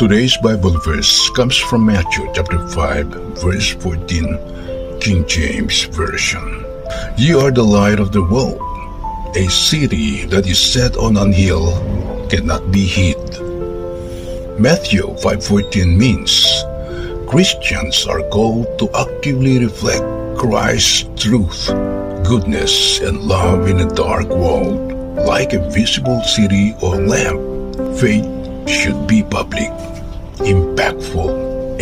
Today's Bible verse comes from Matthew chapter 5, verse 14, King James Version. "Ye are the light of the world. A city that is set on an hill cannot be hid." Matthew 5:14 means Christians are called to actively reflect Christ's truth, goodness, and love in a dark world. Like a visible city or lamp, faith should be public, impactful,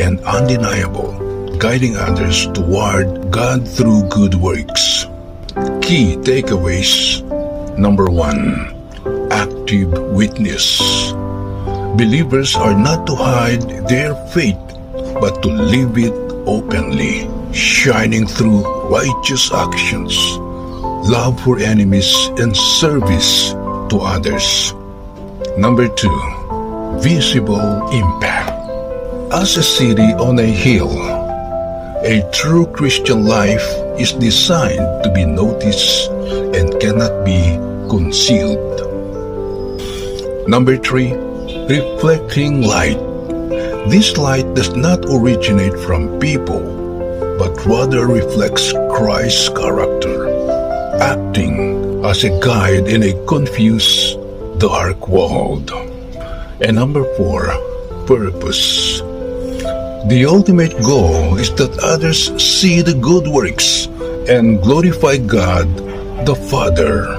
and undeniable, guiding others toward God through good works. Key takeaways. Number 1. Active witness. Believers are not to hide their faith, but to live it openly, shining through righteous actions, love for enemies, and service to others. Number 2. Visible impact. As a city on a hill, a true Christian life is designed to be noticed and cannot be concealed. Number 3. Reflecting light. This light does not originate from people, but rather reflects Christ's character, acting as a guide in a confused, dark world. And number 4, purpose. The ultimate goal is that others see the good works and glorify God the Father.